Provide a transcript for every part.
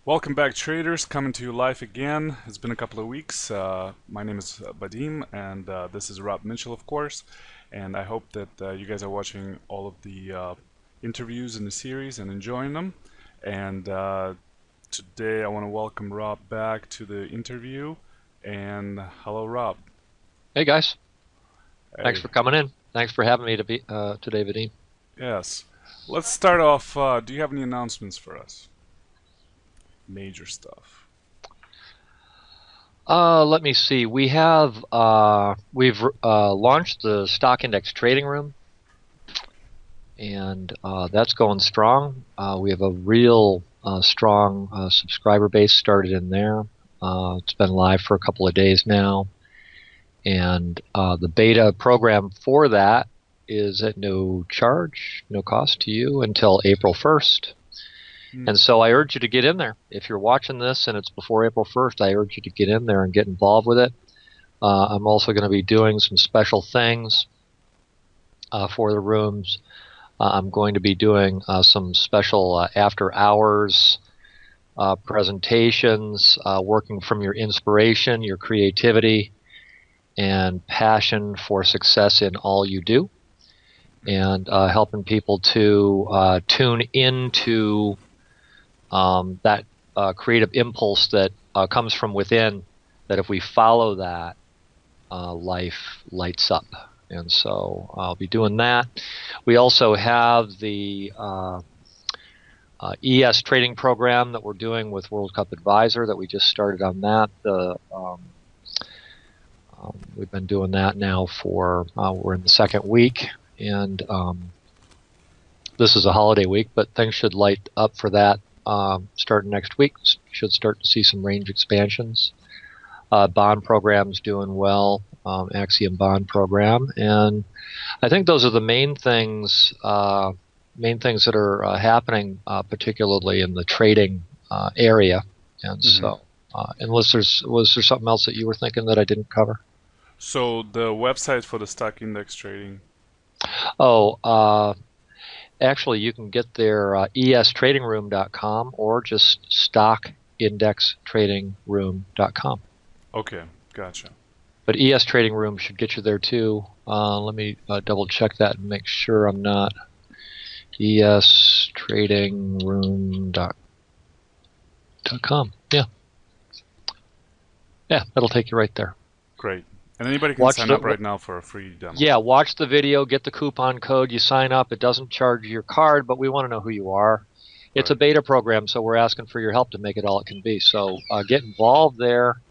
Welcome back, traders. Coming to you live again. It's been a couple of weeks. My name is Vadim, and this is Rob Mitchell, of course. And I hope that you guys are watching all of the interviews in the series and enjoying them. And today I want to welcome Rob back to the interview. And hello, Rob. Hey guys, thanks Hey, for coming in. Thanks for having me today, Vadim. yes. Let's start off. Do you have any announcements for us? Major stuff. Let me see. We've launched the stock index trading room, and that's going strong. We have a real strong subscriber base started in there. It's been live for a couple of days now, and the beta program for that is at no charge, no cost to you until April 1st. And so I urge you to get in there. If you're watching this and it's before April 1st, I urge you to get in there and get involved with it. I'm also going to be doing some special things for the rooms. I'm going to be doing some special after hours presentations, working from your inspiration, your creativity, and passion for success in all you do, and helping people to tune into that creative impulse that comes from within, that if we follow that, life lights up. And so I'll be doing that. We also have the ES trading program that we're doing with World Cup Advisor that we just started on that. We've been doing that now for, we're in the second week, and this is a holiday week, but things should light up for that. Starting next week, should start to see some range expansions. Bond program's doing well, Axiom bond program, and I think those are the main things that are happening, particularly in the trading area. And so, unless was there something else that you were thinking that I didn't cover? So the website for the stock index trading. Oh, actually, you can get there estradingroom.com or just stockindextradingroom.com. Okay, gotcha. But ES Trading Room should get you there too. Let me double check that and make sure I'm not. estradingroom.com. Yeah. Yeah, that'll take you right there. Great. And anybody can Watch sign the up right now for a free demo. Yeah, watch the video, get the coupon code, you sign up. It doesn't charge your card, but we want to know who you are. It's a Right. beta program, so we're asking for your help to make it all it can be. So get involved there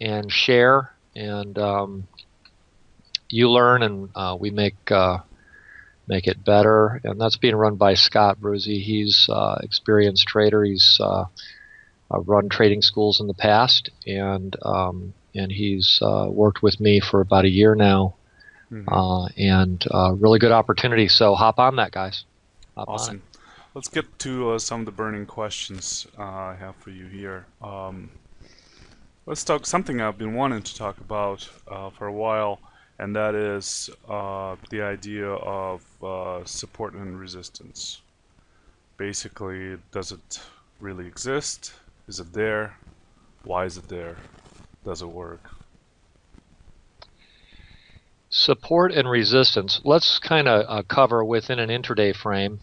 and share, and you learn, and we make it better. And that's being run by Scott Bruzy. He's experienced trader. He's run trading schools in the past, and he's worked with me for about a year now, and really good opportunity. So hop on that, guys. Hop on it. Awesome. Let's get to some of the burning questions I have for you here. Let's talk something I've been wanting to talk about for a while, and that is the idea of support and resistance. Basically, does it really exist? Is it there? Why is it there? Does it work? Support and resistance. Let's kind of cover within an intraday frame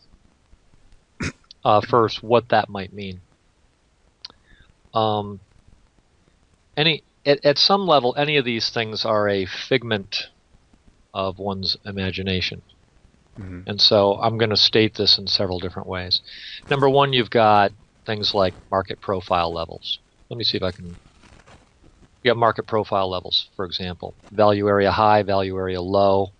first what that might mean. At some level, any of these things are a figment of one's imagination. And so I'm going to state this in several different ways. Number one, you've got things like market profile levels. Let me see if I can. You got market profile levels, for example. Value area high, value area low.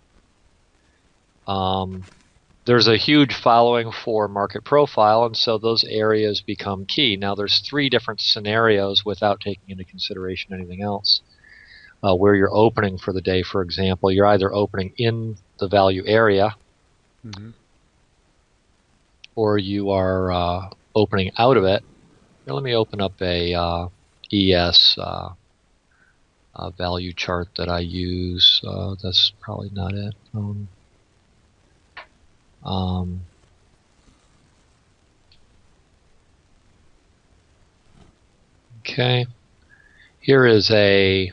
There's a huge following for market profile, and so those areas become key. Now, there's three different scenarios without taking into consideration anything else. Where you're opening for the day, for example, you're either opening in the value area, or you are opening out of it. Here, let me open up a ES value chart that I use. That's probably not it. Okay. Here is a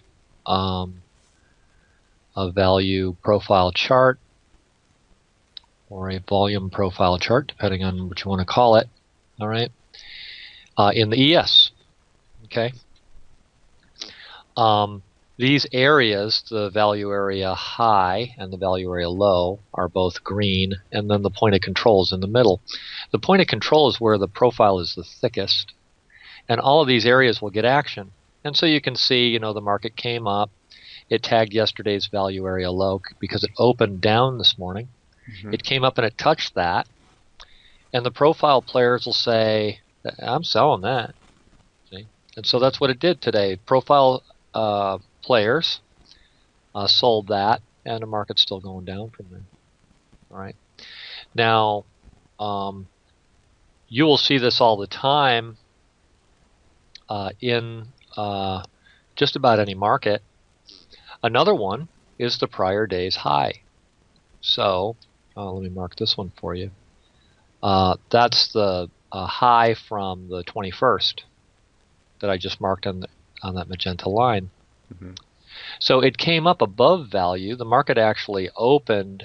value profile chart, or a volume profile chart, depending on what you want to call it. All right. In the ES. Okay. These areas, the value area high and the value area low, are both green, and then the point of control is in the middle. The point of control is where the profile is the thickest, and all of these areas will get action. And so you can see, the market came up. It tagged yesterday's value area low because it opened down this morning. Mm-hmm. It came up and it touched that, and the profile players will say, I'm selling that. See? And so that's what it did today. Profile players sold that, and the market's still going down from there. All right. Now, you will see this all the time in just about any market. Another one is the prior day's high. So let me mark this one for you. That's the high from the 21st that I just marked on that magenta line. Mm-hmm. So it came up above value. The market actually opened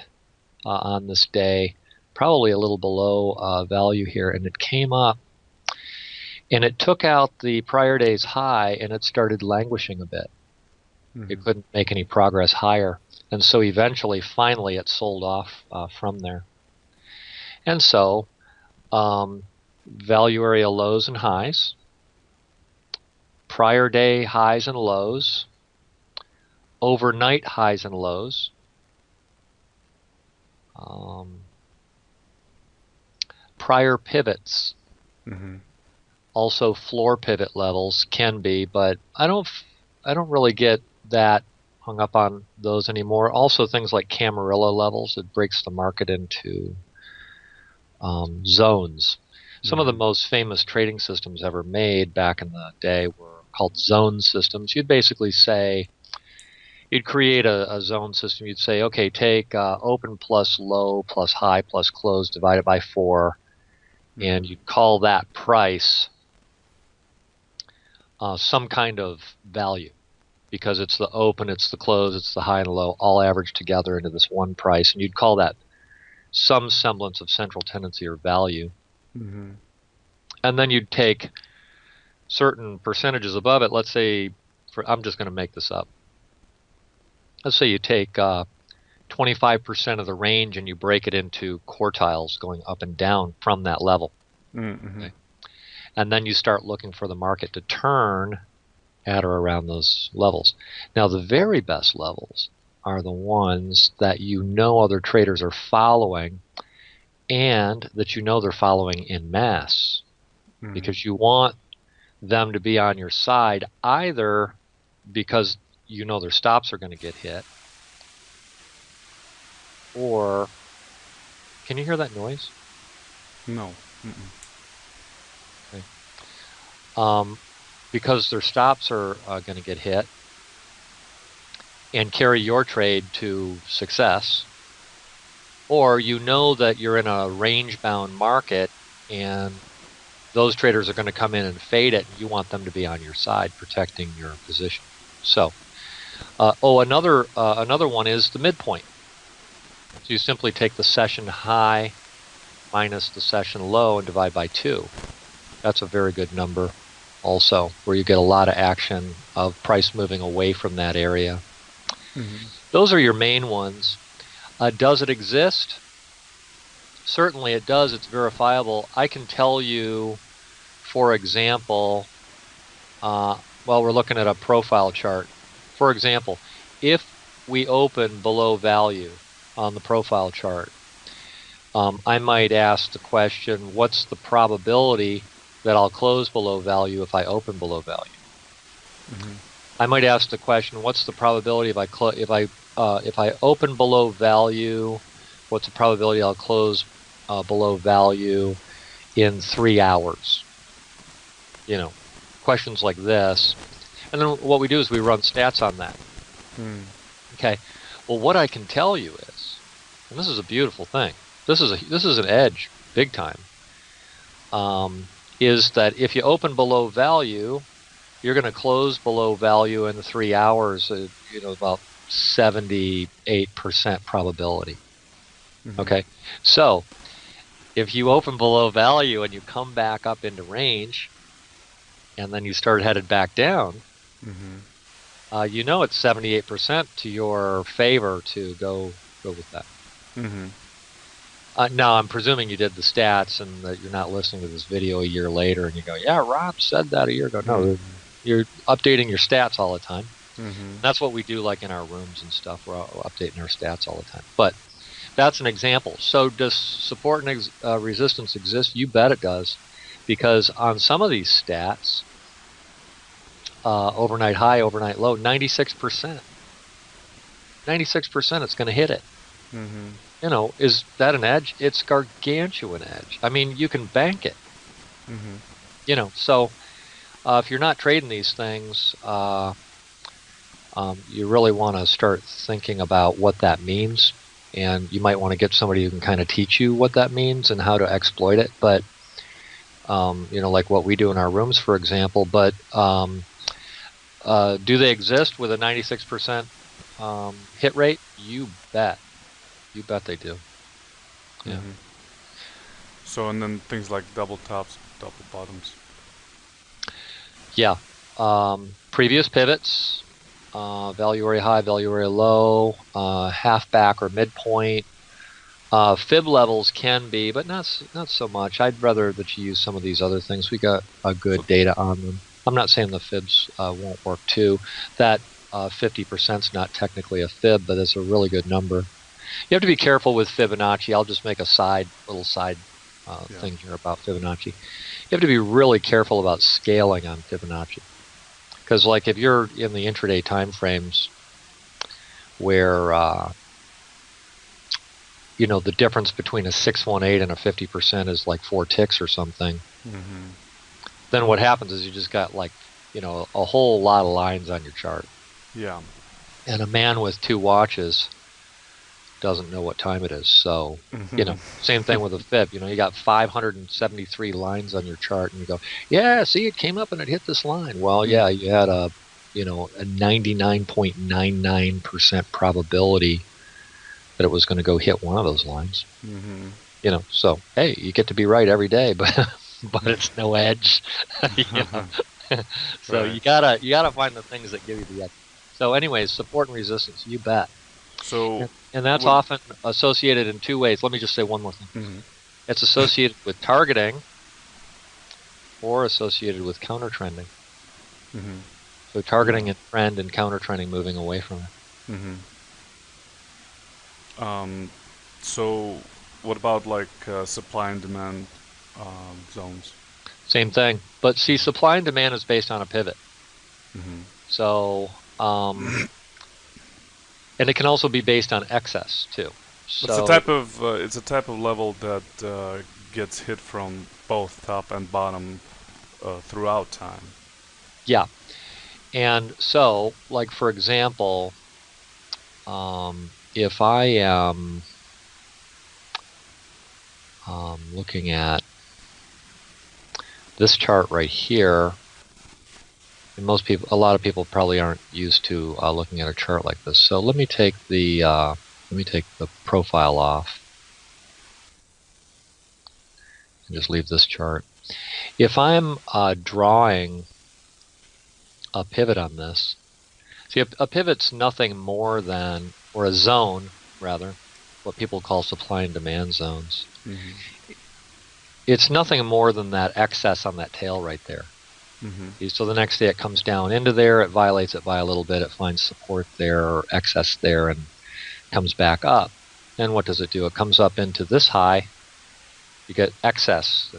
on this day probably a little below value here, and it came up and it took out the prior day's high, and it started languishing a bit. Mm-hmm. It couldn't make any progress higher, and so eventually, finally, it sold off from there. And so value area lows and highs, prior day highs and lows, overnight highs and lows, prior pivots, Mm-hmm. also floor pivot levels can be, but I don't really get that hung up on those anymore. Also things like Camarilla levels, it breaks the market into zones. Some of the most famous trading systems ever made back in the day were called zone systems. You'd basically say, you'd create a zone system. You'd say, okay, take open plus low plus high plus close divided by 4, and you'd call that price some kind of value, because it's the open, it's the close, it's the high and the low, all averaged together into this one price, and you'd call that some semblance of central tendency or value. Mm-hmm. And then you'd take certain percentages above it. Let's say, I'm just going to make this up. Let's say you take 25% of the range and you break it into quartiles going up and down from that level. Mm-hmm. Okay? And then you start looking for the market to turn at or around those levels. Now, the very best levels are the ones that other traders are following, and that they're following en masse, because you want them to be on your side, either because their stops are going to get hit, or can you hear that noise? No. Mm-mm. Okay. Because their stops are going to get hit and carry your trade to success, or that you're in a range-bound market and those traders are going to come in and fade it, and you want them to be on your side protecting your position. So, another one is the midpoint. So you simply take the session high minus the session low and divide by 2. That's a very good number also, where you get a lot of action of price moving away from that area. Mm-hmm. Those are your main ones. Does it exist? Certainly it does. It's verifiable. I can tell you, for example, we're looking at a profile chart. For example, if we open below value on the profile chart, I might ask the question, what's the probability that I'll close below value if I open below value? Mm-hmm. I might ask the question, what's the probability if I open below value, what's the probability I'll close below value in 3 hours? Questions like this. And then what we do is we run stats on that. Okay. Well, what I can tell you is, and this is a beautiful thing, this is an edge, big time, is that if you open below value, you're going to close below value in 3 hours, about 78% probability. Okay, so if you open below value and you come back up into range, and then you start headed back down, it's 78% to your favor to go with that. Now, I'm presuming you did the stats and that you're not listening to this video a year later and you go, yeah, Rob said that a year ago. No, you're updating your stats all the time. That's what we do, like in our rooms and stuff. We're updating our stats all the time. But that's an example. So does support and resistance exist? You bet it does. Because on some of these stats, overnight high, overnight low, 96%. 96% it's going to hit it. Is that an edge? It's gargantuan edge. I mean, you can bank it. So if you're not trading these things, you really want to start thinking about what that means. And you might want to get somebody who can kind of teach you what that means and how to exploit it. But, like what we do in our rooms, for example. But do they exist with a 96% hit rate? You bet. You bet they do. Yeah. So, and then things like double tops, double bottoms. Yeah. Previous pivots, value area high, value area low, half back or midpoint. Fib levels can be, but not so much. I'd rather that you use some of these other things. We got good data on them. I'm not saying the fibs won't work too. That 50% is not technically a fib, but it's a really good number. You have to be careful with Fibonacci. I'll just make a little side thing here about Fibonacci. You have to be really careful about scaling on Fibonacci. Because like if you're in the intraday time frames where the difference between a 618 and a 50% is like 4 ticks or something, then what happens is you just got like, a whole lot of lines on your chart. Yeah. And a man with 2 watches doesn't know what time it is. So, same thing with a fib. You got 573 lines on your chart and you go, yeah, see, it came up and it hit this line. Well, yeah, you had a 99.99% probability that it was going to go hit one of those lines. So, hey, you get to be right every day, but it's no edge. So right. you gotta find the things that give you the edge. So anyways, support and resistance, you bet. So and that's often associated in 2 ways. Let me just say one more thing. It's associated with targeting or associated with counter trending. So targeting a trend and counter trending, moving away from it. So what about like supply and demand zones? Same thing, but see, supply and demand is based on a pivot. So and it can also be based on excess too. So it's a type of level that gets hit from both top and bottom throughout time. Yeah, and so like for example, if I am looking at this chart right here, and a lot of people probably aren't used to looking at a chart like this. So let me take the profile off and just leave this chart. If I'm drawing a pivot on this, see, a pivot's nothing more than, or a zone rather, what people call supply and demand zones. It's nothing more than that excess on that tail right there. So the next day it comes down into there, it violates it by a little bit, it finds support there or excess there and comes back up. And what does it do? It comes up into this high. You get excess.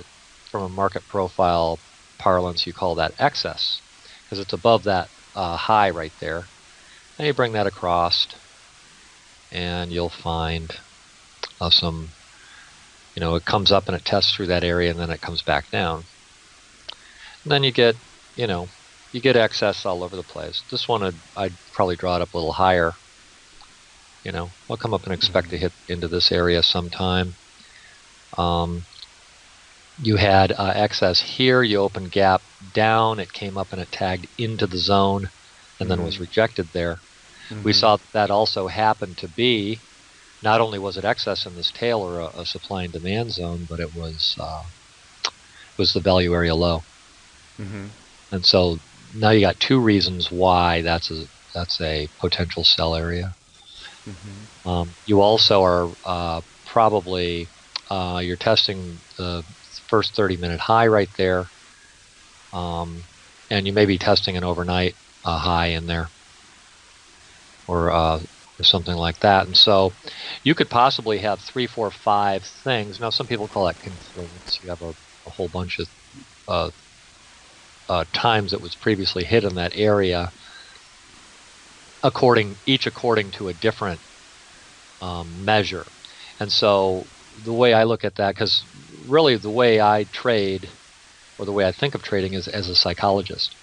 From a market profile parlance, you call that excess because it's above that high right there. And you bring that across and you'll find some, it comes up and it tests through that area and then it comes back down. And then you get excess all over the place. This one, I'd probably draw it up a little higher. I'll come up and expect to hit into this area sometime. You had excess here. You opened gap down. It came up and it tagged into the zone and then was rejected there. We saw that also happened to be, not only was it excess in this tail or a supply and demand zone, but it was the value area low. And so now you got two reasons why that's a potential sell area. You also are probably you're testing the first 30-minute high right there, and you may be testing an overnight high in there, or something like that. And so you could possibly have 3, 4, 5 things. Now, some people call that confluence. You have a whole bunch of times it was previously hit in that area, according to a different measure. And so the way I look at that, because really the way I trade, or the way I think of trading, is as a psychologist.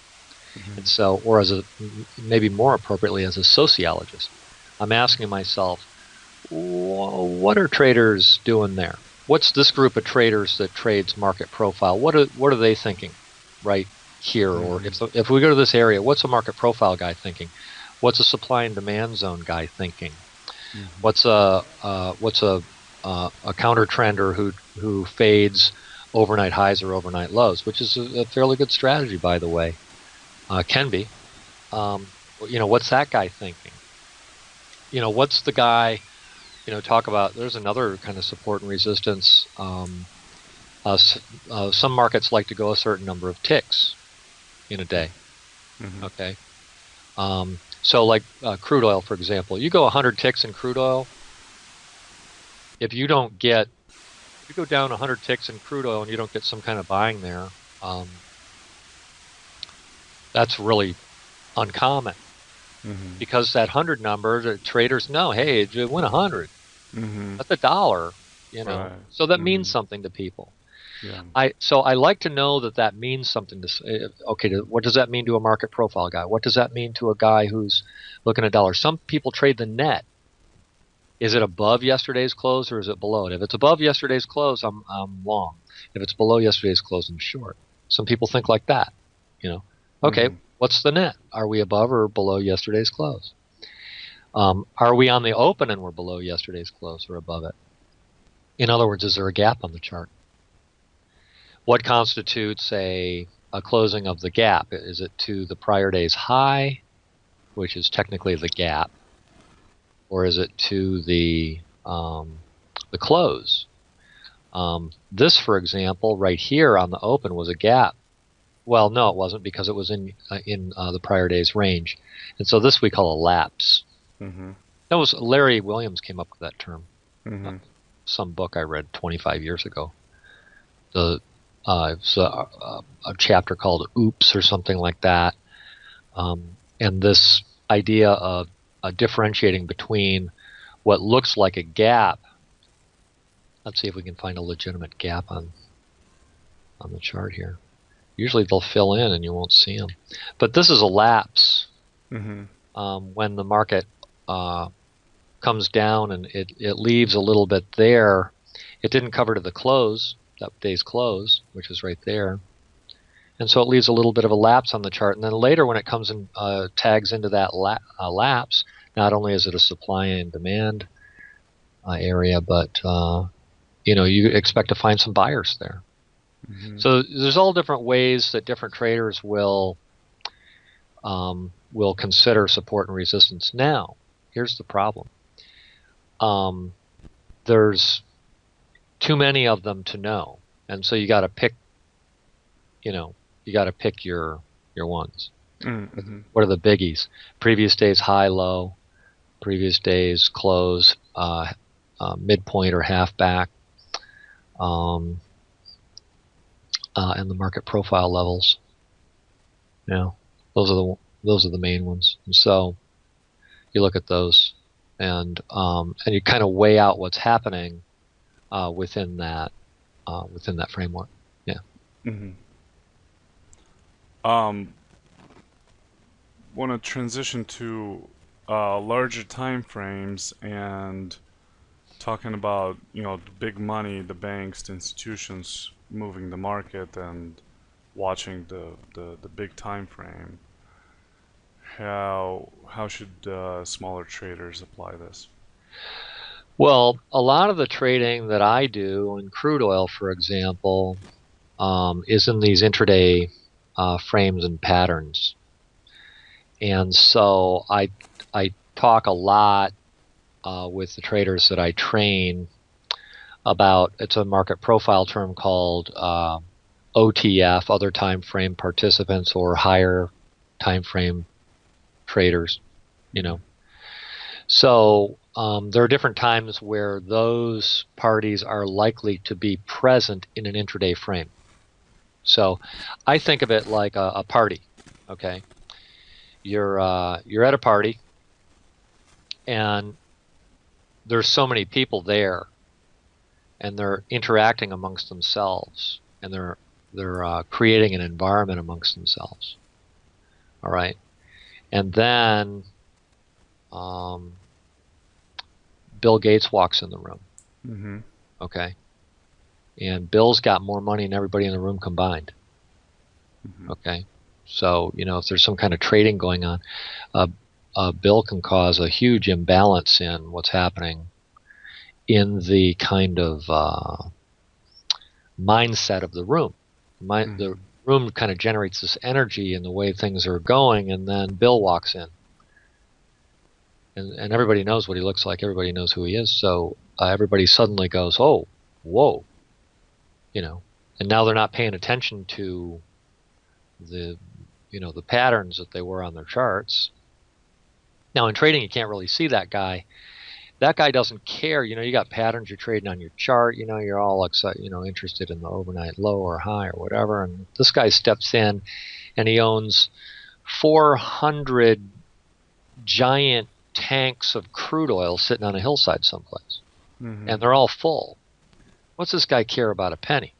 And so, or as maybe more appropriately, as a sociologist. I'm asking myself, what are traders doing there? What's this group of traders that trades market profile? What are they thinking right here? Or if we go to this area, what's a market profile guy thinking? What's a supply and demand zone guy thinking? What's a counter trender who fades overnight highs or overnight lows, which is a fairly good strategy, by the way. Can be. What's that guy thinking? What's the guy? Talk about. There's another kind of support and resistance. Some markets like to go a certain number of ticks in a day. Okay. So like crude oil, for example, you go 100 ticks in crude oil. If you go down 100 ticks in crude oil and you don't get some kind of buying there, that's really uncommon. Because that 100 number, the traders know, hey, you win 100. That's $1, Right. So that means something to people. Yeah. I like to know that means something to. Okay, what does that mean to a market profile guy? What does that mean to a guy who's looking at dollars? Some people trade the net. Is it above yesterday's close or is it below it? If it's above yesterday's close, I'm long. If it's below yesterday's close, I'm short. Some people think like that. Okay, what's the net? Are we above or below yesterday's close? Are we on the open and we're below yesterday's close or above it? In other words, is there a gap on the chart? What constitutes a closing of the gap? Is it to the prior day's high, which is technically the gap, or is it to the close? This, for example, right here on the open was a gap. Well, no, it wasn't, because it was in the prior day's range, and so this we call a lapse. That was Larry Williams came up with that term. Some book I read 25 years ago. It's a chapter called "Oops" or something like that, and this idea of differentiating between what looks like a gap. Let's see if we can find a legitimate gap on the chart here. Usually they'll fill in and you won't see them. But this is a lapse. When the market comes down and it leaves a little bit there. It didn't cover to the close, that day's close, which is right there. And so it leaves a little bit of a lapse on the chart. And then later when it comes and tags into that lapse, not only is it a supply and demand area, but you expect to find some buyers there. So there's all different ways that different traders will consider support and resistance. Now, here's the problem. There's too many of them to know, and so you got to pick. You got to pick your ones. What are the biggies? Previous day's high, low. Previous day's close, midpoint or half back. And the market profile levels. Those are the main ones. And so you look at those, and you kind of weigh out what's happening within that framework. Yeah. Want to transition to larger time frames and talking about the big money, the banks, the institutions. moving the market and watching the big time frame, how should smaller traders apply this? Well, a lot of the trading that I do in crude oil, for example, is in these intraday frames and patterns. And so I talk a lot with the traders that I train about, it's a market profile term called OTF, other time frame participants, or higher time frame traders, you know. So there are different times where those parties are likely to be present in an intraday frame. So I think of it like a party. Okay, you're at a party, and there's so many people there, and they're interacting amongst themselves, and they're creating an environment amongst themselves. All right, and then Bill Gates walks in the room. Mm-hmm. Okay, and Bill's got more money than everybody in the room combined. Mm-hmm. Okay, so if there's some kind of trading going on, Bill can cause a huge imbalance in what's happening in the kind of mindset of the room. The room kind of generates this energy in the way things are going, and then Bill walks in. And everybody knows what he looks like. Everybody knows who he is. So everybody suddenly goes, oh, whoa. And now they're not paying attention to the patterns that they were on their charts. Now in trading, you can't really see that guy. That guy doesn't care. You got patterns you're trading on your chart. You're all excited, interested in the overnight low or high or whatever. And this guy steps in, and he owns 400 giant tanks of crude oil sitting on a hillside someplace, and they're all full. What's this guy care about a penny?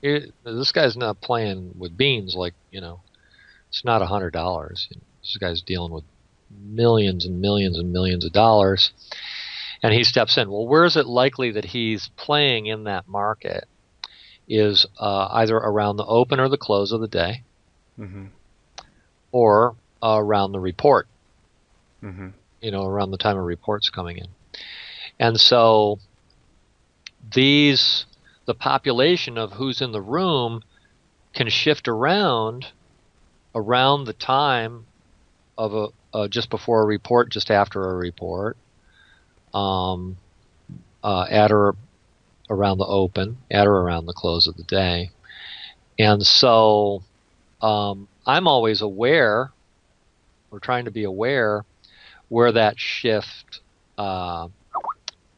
This guy's not playing with beans like, it's not $100. This guy's dealing with millions and millions and millions of dollars, and he steps in. Well, where is it likely that he's playing in that market is either around the open or the close of the day, or around the report, around the time a report's coming in. And so the population of who's in the room can shift around the time of just before a report, just after a report, at or around the open, at or around the close of the day. And so I'm always aware, or trying to be aware, where that shift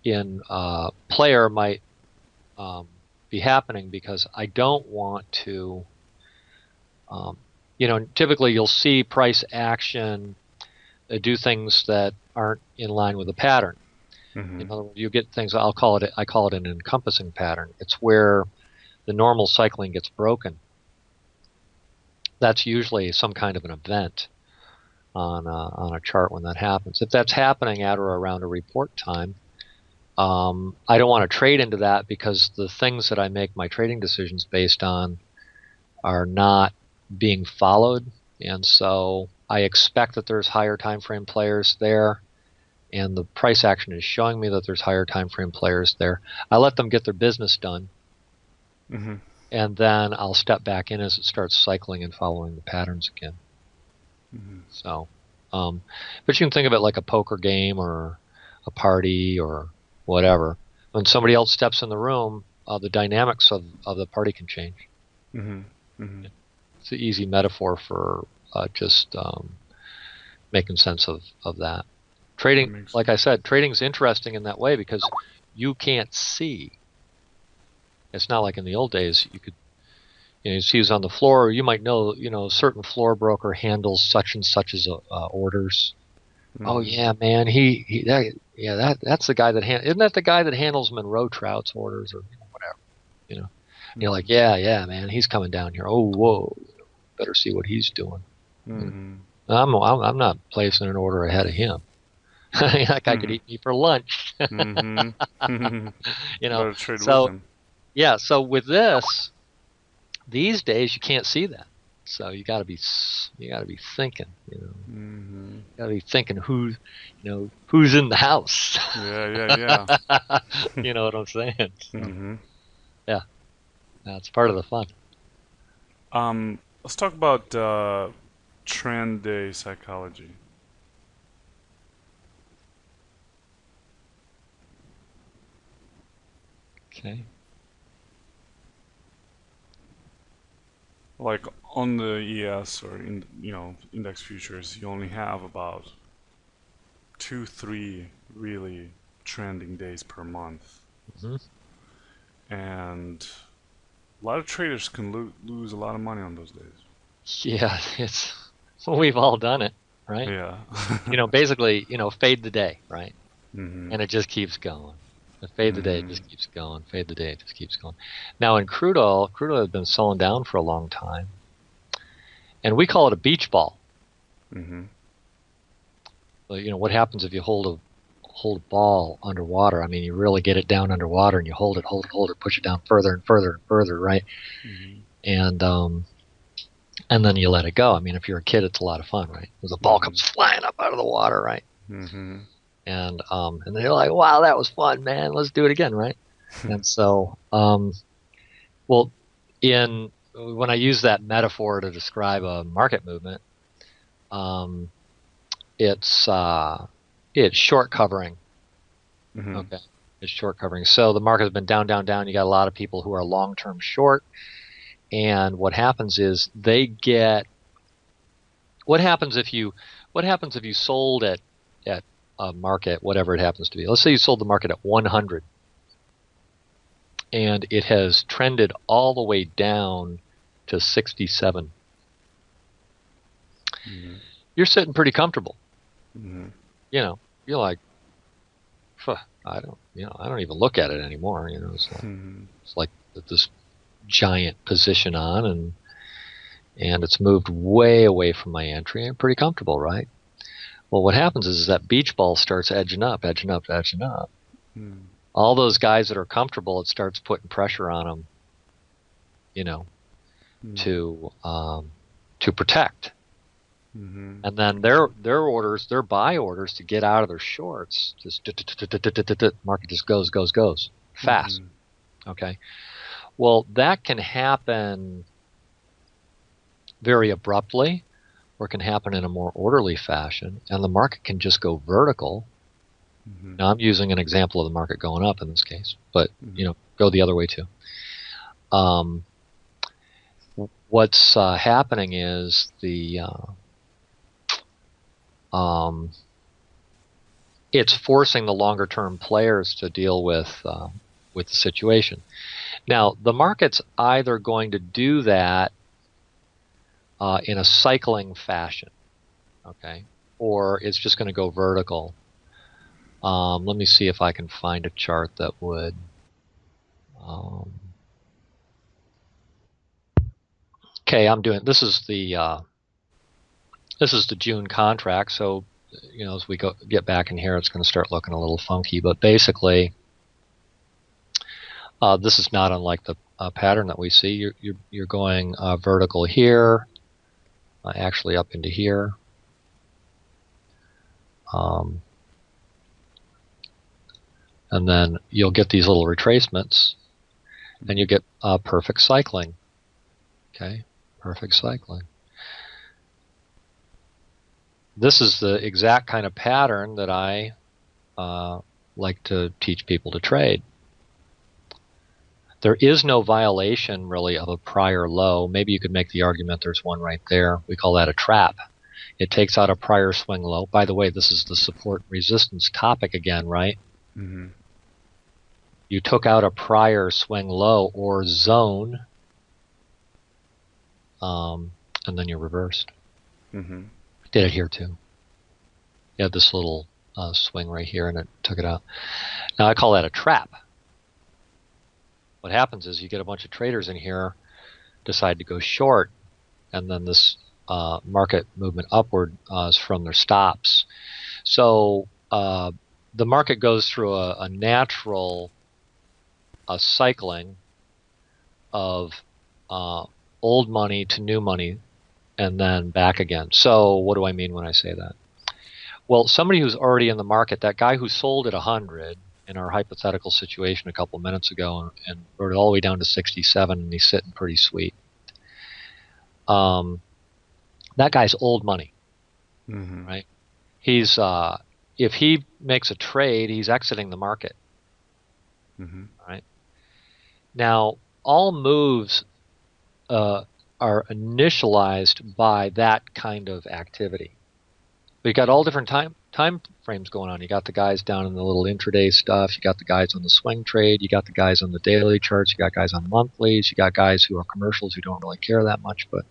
in player might be happening, because I don't want to, typically you'll see price action do things that aren't in line with the pattern. In other words, you get things, I call it an encompassing pattern. It's where the normal cycling gets broken. That's usually some kind of an event on a chart when that happens. If that's happening at or around a report time, I don't want to trade into that, because the things that I make my trading decisions based on are not being followed, and so I expect that there's higher time frame players there, and the price action is showing me that there's higher time frame players there. I let them get their business done, and then I'll step back in as it starts cycling and following the patterns again. So, but you can think of it like a poker game or a party or whatever. When somebody else steps in the room, the dynamics of the party can change. It's an easy metaphor for just making sense of that. Trading, like I said, trading's interesting in that way because you can't see. It's not like in the old days you could, you see who's on the floor. You might know, a certain floor broker handles such and such as orders. Oh yeah, man, that's the guy that isn't that the guy that handles Monroe Trout's orders or whatever, You're like, yeah, man, he's coming down here. Oh, whoa, better see what he's doing. I'm not placing an order ahead of him. That guy could eat me for lunch. Better trade with So him. Yeah, so with this, these days you can't see that. So you got to be thinking, Mm-hmm. You got to be thinking who's in the house. Yeah, yeah. You know what I'm saying? So, Mm-hmm. yeah, that's part of the fun. Let's talk about trend day psychology. Okay. Like on the ES or index futures, you only have about 2, 3 really trending days per month, Hmm. and a lot of traders can lose a lot of money on those days. Yeah, it's we've all done it, right? Yeah. Basically, fade the day, right? Mhm. And it just keeps going. The fade the day Mhm. just keeps going. Fade the day it just keeps going. Now in crude oil has been slowing down for a long time, and we call it a beach ball. Mhm. Well, what happens if you hold a ball underwater? I mean, you really get it down underwater, and you hold it, push it down further and further and further, right? Mhm. And then you let it go. I mean, if you're a kid, it's a lot of fun, right? Because the ball Mhm. comes flying up out of the water, right? Mhm. And then you're like, wow, that was fun, man. Let's do it again, right? And so, well, in when I use that metaphor to describe a market movement, um, it's uh, it's short covering. Mhm. Okay, it's short covering. So the market has been down, down, down. You got a lot of people who are long term short, and what happens is they get. What happens if you sold at a market, whatever it happens to be? Let's say you sold the market at 100, and it has trended all the way down to 67. Mhm. You're sitting pretty comfortable. Mhm. You know, you're like, "Phew, I don't even look at it anymore. Mhm. It's like this giant position on, and it's moved way away from my entry. I'm pretty comfortable, right? Well, what happens is that beach ball starts edging up, edging up, edging up. Mhm. All those guys that are comfortable, it starts putting pressure on them, you know, Mhm. to protect. Mhm. And then their buy orders to get out of their shorts, just market just goes fast. Mhm. Okay. Well, that can happen very abruptly, or it can happen in a more orderly fashion, and the market can just go vertical. Mhm. Now I'm using an example of the market going up in this case, but Mhm. go the other way too. Um, what's happening is um, it's forcing the longer term players to deal with the situation. Now the market's either going to do that in a cycling fashion, okay, or it's just going to go vertical. Let me see if I can find a chart that would. Um, okay, I'm doing this is the June contract, so as we get back in here, it's going to start looking a little funky. But basically, this is not unlike the pattern that we see. You're going vertical here, actually up into here, um, and then you'll get these little retracements, and you Mhm. get perfect cycling. Okay, perfect cycling. This is the exact kind of pattern that I uh, like to teach people to trade. There is no violation really of a prior low. Maybe you could make the argument there's one right there. We call that a trap. It takes out a prior swing low. By the way, this is the support resistance topic again, right? Mhm. You took out a prior swing low or zone, um, and then you reversed. Mhm. Did it here too. You had this little swing right here, and it took it out. Now I call that a trap. What happens is you get a bunch of traders in here decide to go short, and then this market movement upward is from their stops. So the market goes through a natural cycling. of old money to new money and then back again. So what do I mean when I say that? Well, somebody who's already in the market, that guy who sold at 100 in our hypothetical situation a couple minutes ago and rode it all the way down to 67, and he's sitting pretty sweet. That guy's old money, right? He's if he makes a trade, he's exiting the market. Right? Now, all moves are initialized by that kind of activity. But you got all different time frames going on. You got the guys down in the little intraday stuff. You got the guys on the swing trade. You got the guys on the daily charts. You got guys on monthlies. You got guys who are commercials who don't really care that much, but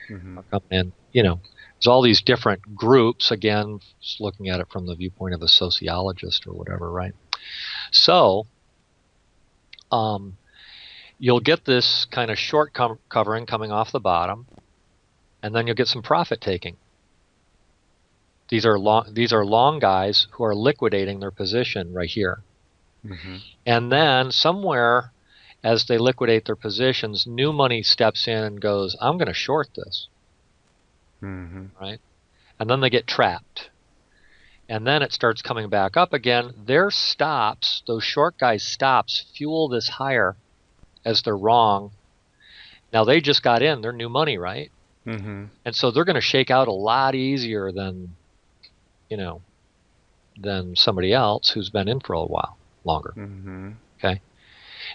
are coming in. You know, there's all these different groups. Again, just looking at it from the viewpoint of a sociologist or whatever, right? So, you'll get this kind of short covering coming off the bottom, and then you'll get some profit taking. These are long guys who are liquidating their position right here. And then somewhere as they liquidate their positions, new money steps in and goes, I'm going to short this. Right? And then they get trapped. And then it starts coming back up again. Their stops, those short guys' stops, fuel this higher as they're wrong. Now they just got in, they're new money, right? And so they're going to shake out a lot easier than, you know, than somebody else who's been in for a while longer. Okay.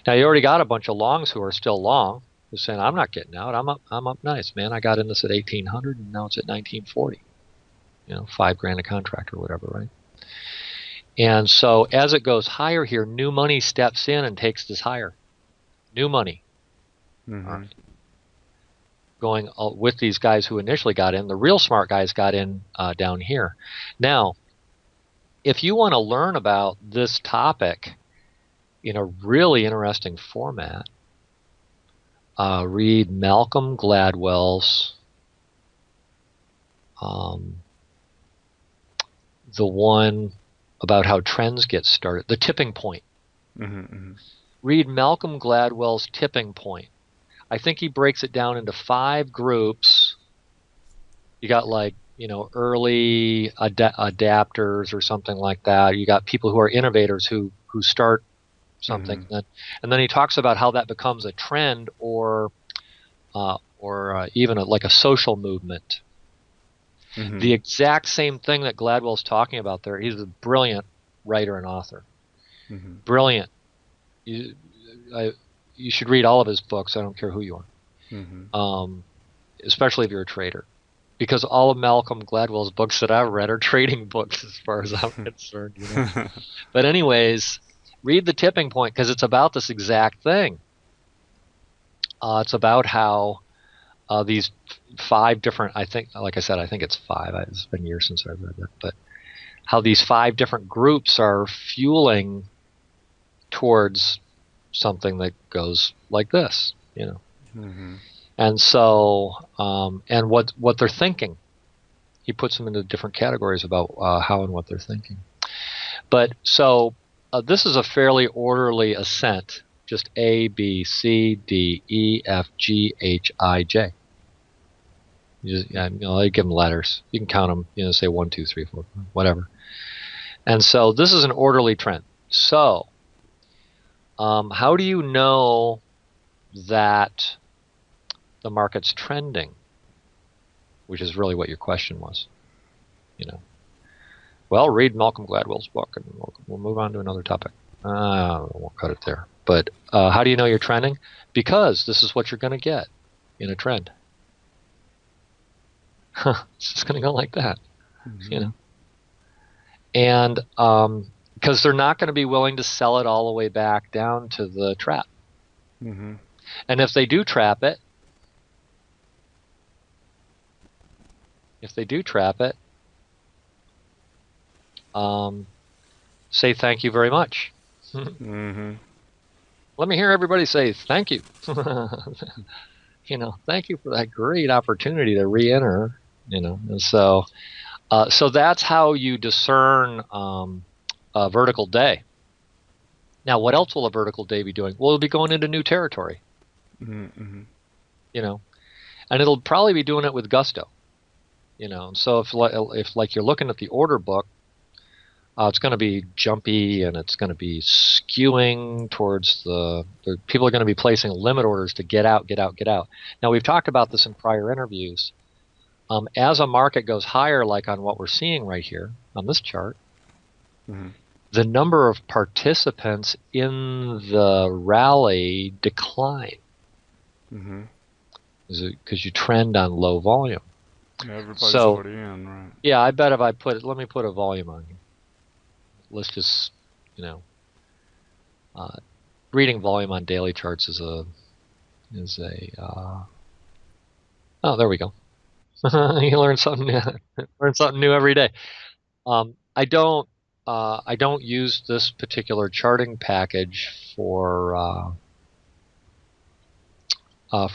Now you already got a bunch of longs who are still long, who's saying, I'm not getting out. I'm up nice, man. I got in this at 1800 and now it's at 1940. You know, $5,000 a contract or whatever, right? And so as it goes higher here, new money steps in and takes this higher. New money. All right. Going with these guys who initially got in. The real smart guys got in down here. Now, if you want to learn about this topic in a really interesting format, read Malcolm Gladwell's the one about how trends get started, the tipping point. Read Malcolm Gladwell's tipping point. I think he breaks it down into 5 groups. You got like, you know, early adapters or something like that. You got people who are innovators who start something, and then he talks about how that becomes a trend or even like a social movement. The exact same thing that Gladwell's talking about there. He's a brilliant writer and author. Brilliant. You should read all of his books. I don't care who you are, especially if you're a trader, because all of Malcolm Gladwell's books that I've read are trading books as far as I'm concerned. You know? But anyways, read The Tipping Point because it's about this exact thing. It's about how these 5 different, I think, like I said, I think it's 5. It's been years since I've read that, but how these 5 different groups are fueling towards something that goes like this, you know. And so, and what they're thinking. He puts them into different categories about how and what they're thinking. But so this is a fairly orderly ascent, just A, B, C, D, E, F, G, H, I, J. You just, you know, they give them letters. You can count them, you know, say 1, 2, 3, 4, whatever. And so this is an orderly trend. So how do you know that the market's trending? Which is really what your question was. You know, well, read Malcolm Gladwell's book, and we'll move on to another topic. We'll cut it there. But how do you know you're trending? Because this is what you're going to get in a trend. It's just going to go like that, you know. And because they're not going to be willing to sell it all the way back down to the trap. And if they do trap it, say thank you very much. Let me hear everybody say thank you. You know, thank you for that great opportunity to re-enter. You know, and so that's how you discern a vertical day. Now, what else will a vertical day be doing? Well, it'll be going into new territory. Mm-hmm. you know, and it'll probably be doing it with gusto, you know. So if like you're looking at the order book, it's going to be jumpy and it's going to be skewing towards the people are going to be placing limit orders to get out, get out, get out. Now we've talked about this in prior interviews. As a market goes higher, like on what we're seeing right here on this chart, Mm-hmm. the number of participants in the rally decline. Mm-hmm. Because you trend on low volume. Yeah, everybody's So already in, right? yeah, I bet if I let me put a volume on here. Let's just, you know, uh, reading volume on daily charts is a oh, there we go. You learn something new, learn something new every day. Um, I don't I don't use this particular charting package for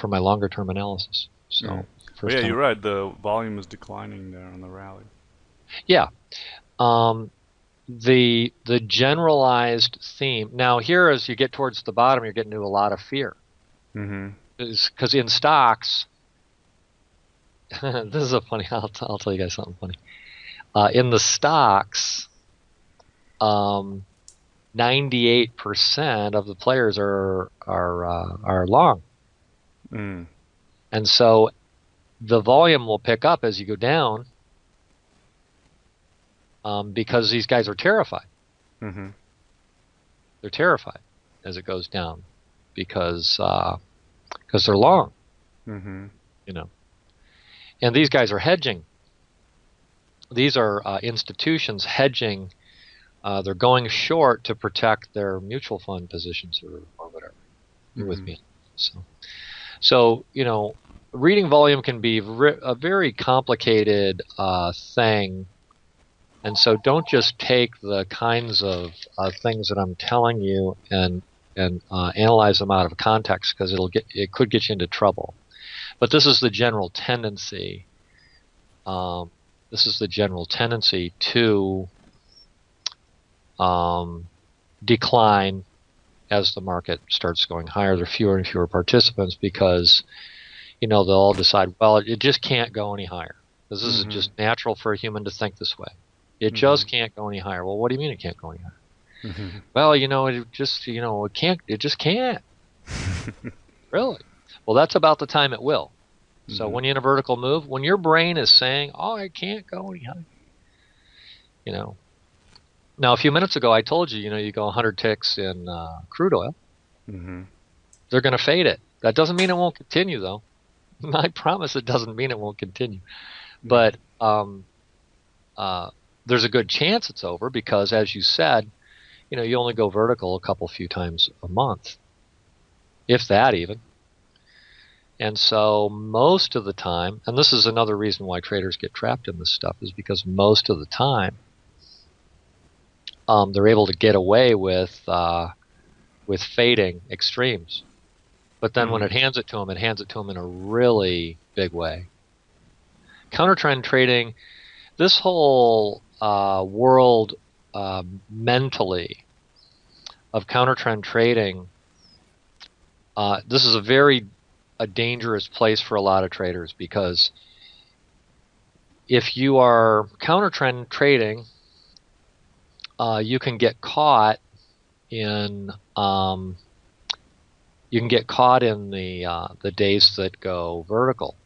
my longer term analysis. Mm. So But first yeah, time. you're right. The volume is declining there on the rally. Yeah. Um, the generalized theme. Now here, as you get towards the bottom, you're getting to a lot of fear. Mm-hmm. Because in stocks, this is a funny. I'll tell you guys something funny. In the stocks, um, 98% of the players are long, Mm. and so the volume will pick up as you go down, because these guys are terrified. Mm-hmm. They're terrified as it goes down because they're long, Mm-hmm. you know. And these guys are hedging. These are institutions hedging. They're going short to protect their mutual fund positions or whatever. You're with Mm-hmm. me. So you know, reading volume can be a very complicated thing. And so don't just take the kinds of things that I'm telling you and analyze them out of context, because it could get you into trouble. But this is the general tendency. Um, this is the general tendency to um, decline as the market starts going higher. There are fewer and fewer participants because they'll all decide, well, it just can't go any higher. This is Mm-hmm. just natural for a human to think this way. It Mm-hmm. just can't go any higher. Well, what do you mean it can't go any higher? Mm-hmm. Well, it just, it can't, it just can't. Really? Well, that's about the time it will. So Mm-hmm. when you're in a vertical move, when your brain is saying, oh, it can't go any higher, you know. Now, a few minutes ago, I told you, you go 100 ticks in crude oil, Mm-hmm. they're going to fade it. That doesn't mean it won't continue, though. I promise it doesn't mean it won't continue. Mm-hmm. But uh, there's a good chance it's over because, as you said, you only go vertical a few times a month, if that even. And so most of the time, and this is another reason why traders get trapped in this stuff, is because most of the time they're able to get away with fading extremes. But then when Mm-hmm. it hands it to them in a really big way. Counter trend trading, this whole world mentally of counter trend trading, this is a dangerous place for a lot of traders, because if you are counter trend trading, you can get caught in the days that go vertical.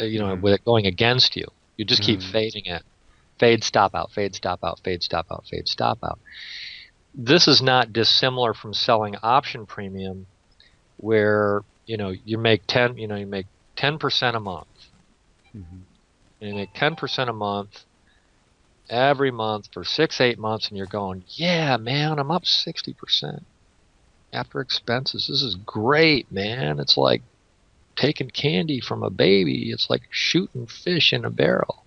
Mm-hmm. With it going against you, you just keep Mm-hmm. fading it. Fade, stop out, fade, stop out, fade, stop out, fade, stop out. This is not dissimilar from selling option premium, where you make 10% a month, Mm-hmm. and you make 10% a month every month for 6-8 months, and you're going, yeah, man, I'm up 60% after expenses. This is great, man. It's like taking candy from a baby. It's like shooting fish in a barrel.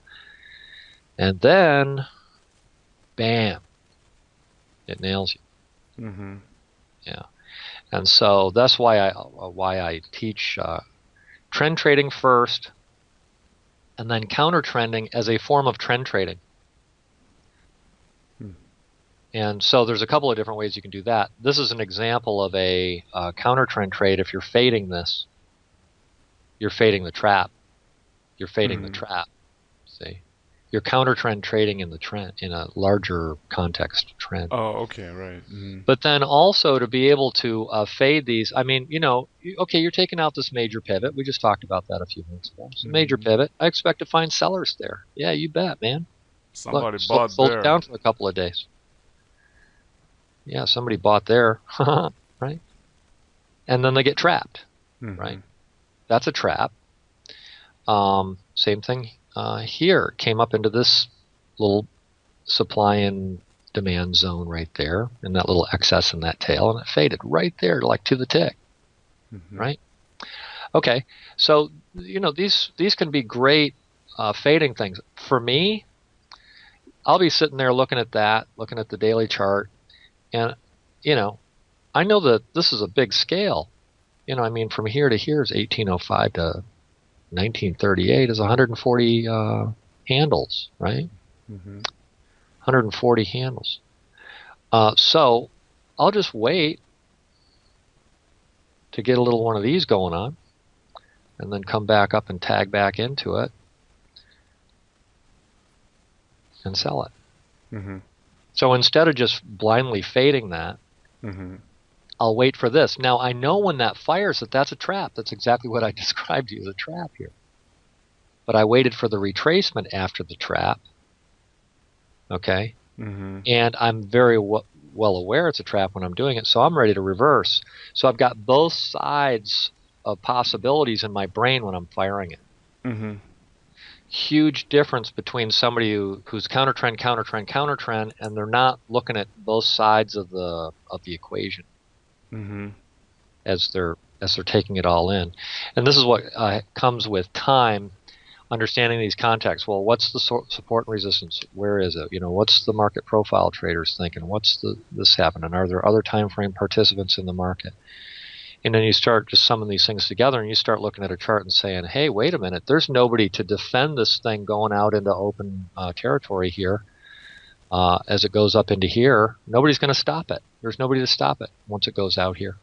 And then, bam, it nails you. Mm-hmm. Yeah. And so that's why I teach trend trading first, and then counter trending as a form of trend trading. And so there's a couple of different ways you can do that. This is an example of a counter trend trade. If you're fading this, you're fading the trap. You're fading the Mm-hmm. trap. See, you're counter trend trading in the trend in a larger context trend. Oh, okay, right. Mm-hmm. But then also to be able to fade these, I mean, okay, you're taking out this major pivot. We just talked about that a few minutes ago. It's a major Mm-hmm. pivot. I expect to find sellers there. Yeah, you bet, man. Look, Somebody bought sold it there. down for a couple of days. Yeah, somebody bought there, right? And then they get trapped, Mm-hmm. right? That's a trap. Same thing here. Came up into this little supply and demand zone right there, and that little excess in that tail, and it faded right there, like to the tick, Mm-hmm. right? Okay, so these can be great fading things. For me, I'll be sitting there looking at that, looking at the daily chart, and you know, I know that this is a big scale. I mean, from here to here is 1805 to 1938 is 140 handles, right? Mm-hmm. 140 handles. So I'll just wait to get a little one of these going on and then come back up and tag back into it and sell it. Mm-hmm. So instead of just blindly fading that, Mm-hmm. I'll wait for this. Now I know when that fires that's a trap. That's exactly what I described to you as a trap here. But I waited for the retracement after the trap. Okay. Mm-hmm. And I'm very well aware it's a trap when I'm doing it, so I'm ready to reverse. So I've got both sides of possibilities in my brain when I'm firing it. Mm-hmm. Huge difference between somebody who's counter trend, counter trend, counter trend, and they're not looking at both sides of the equation Mm-hmm. as they're taking it all in. And this is what comes with time. Understanding these contexts. Well, what's the support and resistance? Where is it? What's the market profile traders thinking? What's this happening? Are there other time frame participants in the market? And then you start just summing these things together, and you start looking at a chart and saying, "Hey, wait a minute. There's nobody to defend this thing going out into open territory here. As it goes up into here, nobody's going to stop it. There's nobody to stop it once it goes out here."